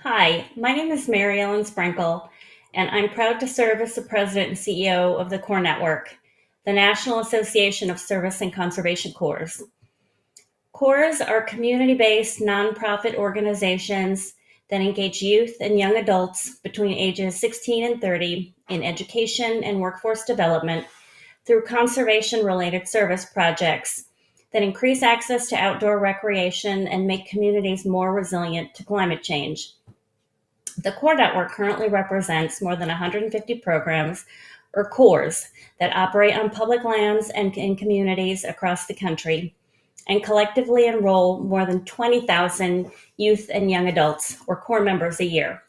Hi, my name is Mary Ellen Sprenkel, and I'm proud to serve as the president and CEO of the Corps Network, the National Association of Service and Conservation Corps. Corps are community-based nonprofit organizations that engage youth and young adults between ages 16 and 30 in education and workforce development through conservation-related service projects that increase access to outdoor recreation and make communities more resilient to climate change. The Corps Network currently represents more than 150 programs, or CORES, that operate on public lands and in communities across the country, and collectively enroll more than 20,000 youth and young adults, or Corps members, a year.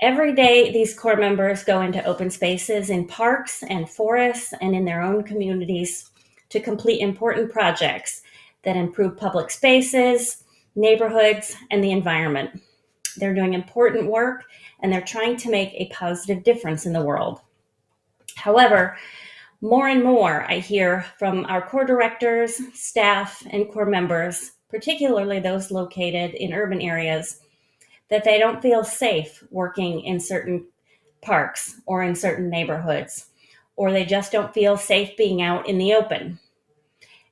Every day, these Corps members go into open spaces in parks and forests and in their own communities to complete important projects that improve public spaces, neighborhoods, and the environment. They're doing important work, and they're trying to make a positive difference in the world. However, more and more I hear from our Corps directors, staff, and Corps members, particularly those located in urban areas, that they don't feel safe working in certain parks or in certain neighborhoods, or they just don't feel safe being out in the open.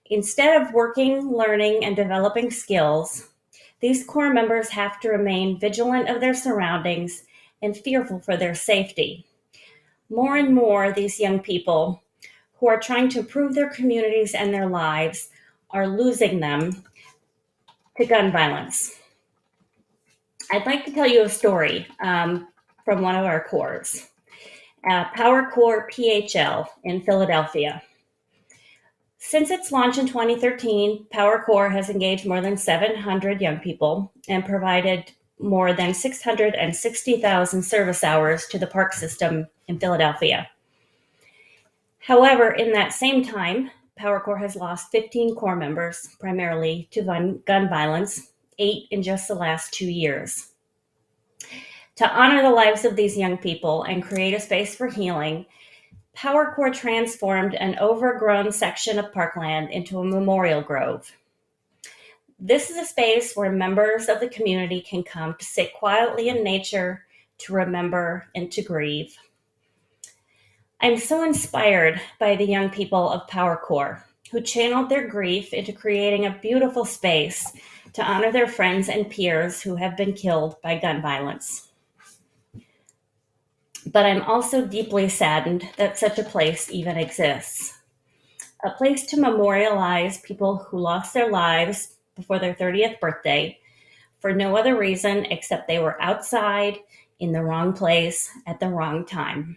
Instead of working, learning, and developing skills, these Corps members have to remain vigilant of their surroundings and fearful for their safety. More and more, these young people who are trying to improve their communities and their lives are losing them to gun violence. I'd like to tell you a story from one of our Corps, Power Corps PHL in Philadelphia. Since its launch in 2013, Power Corps has engaged more than 700 young people and provided more than 660,000 service hours to the park system in Philadelphia. However, in that same time, Power Corps has lost 15 Corps members, primarily to gun violence, 8 in just the last 2 years. To honor the lives of these young people and create a space for healing, Power Corps transformed an overgrown section of parkland into a memorial grove. This is a space where members of the community can come to sit quietly in nature, to remember, and to grieve. I'm so inspired by the young people of Power Corps who channeled their grief into creating a beautiful space to honor their friends and peers who have been killed by gun violence. But I'm also deeply saddened that such a place even exists. A place to memorialize people who lost their lives before their 30th birthday for no other reason except they were outside in the wrong place at the wrong time.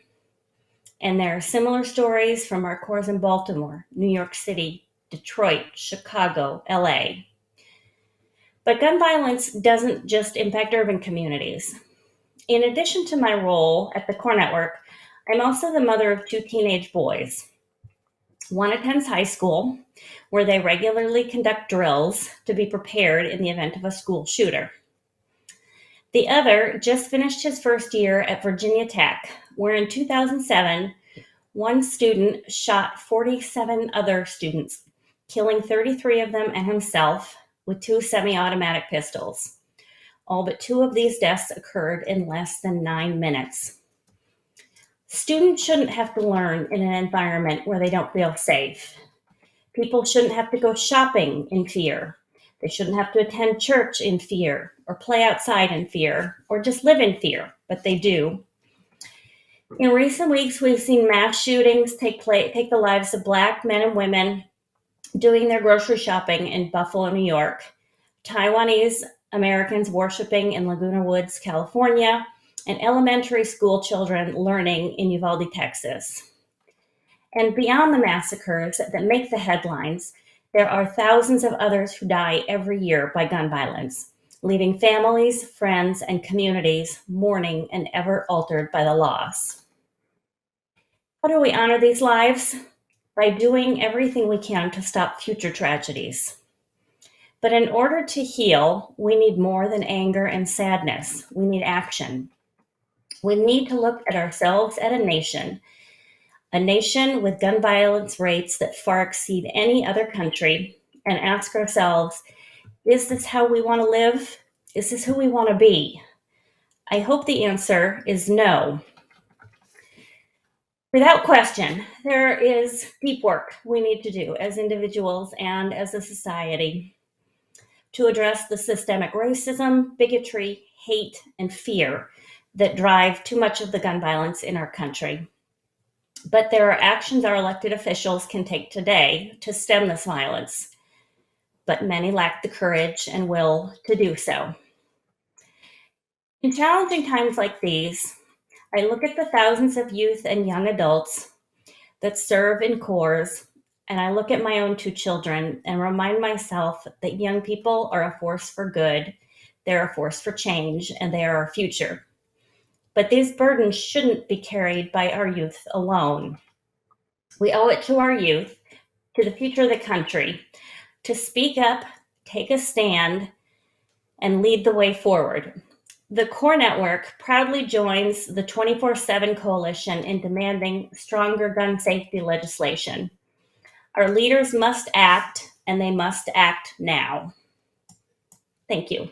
And there are similar stories from our Corps in Baltimore, New York City, Detroit, Chicago, LA. But gun violence doesn't just impact urban communities. In addition to my role at the Corps Network, I'm also the mother of 2 teenage boys. One attends high school, where they regularly conduct drills to be prepared in the event of a school shooter. The other just finished his first year at Virginia Tech, where in 2007, one student shot 47 other students, killing 33 of them and himself with 2 semi-automatic pistols. All but 2 of these deaths occurred in less than 9 minutes. Students shouldn't have to learn in an environment where they don't feel safe. People shouldn't have to go shopping in fear. They shouldn't have to attend church in fear, or play outside in fear, or just live in fear, but they do. In recent weeks, we've seen mass shootings take the lives of Black men and women doing their grocery shopping in Buffalo, New York, Taiwanese Americans worshiping in Laguna Woods, California, and elementary school children learning in Uvalde, Texas. And beyond the massacres that make the headlines, there are thousands of others who die every year by gun violence, leaving families, friends, and communities mourning and ever altered by the loss. How do we honor these lives? By doing everything we can to stop future tragedies. But in order to heal, we need more than anger and sadness. We need action. We need to look at ourselves as a nation with gun violence rates that far exceed any other country, and ask ourselves, is this how we want to live? Is this who we want to be? I hope the answer is no. Without question, there is deep work we need to do as individuals and as a society to address the systemic racism, bigotry, hate, and fear that drive too much of the gun violence in our country. But there are actions our elected officials can take today to stem this violence, but many lack the courage and will to do so. In challenging times like these, I look at the thousands of youth and young adults that serve in corps, and I look at my own two children and remind myself that young people are a force for good, they're a force for change, and they are our future. But these burdens shouldn't be carried by our youth alone. We owe it to our youth, to the future of the country, to speak up, take a stand, and lead the way forward. The CORE Network proudly joins the 24/7 Coalition in demanding stronger gun safety legislation. Our leaders must act, and they must act now. Thank you.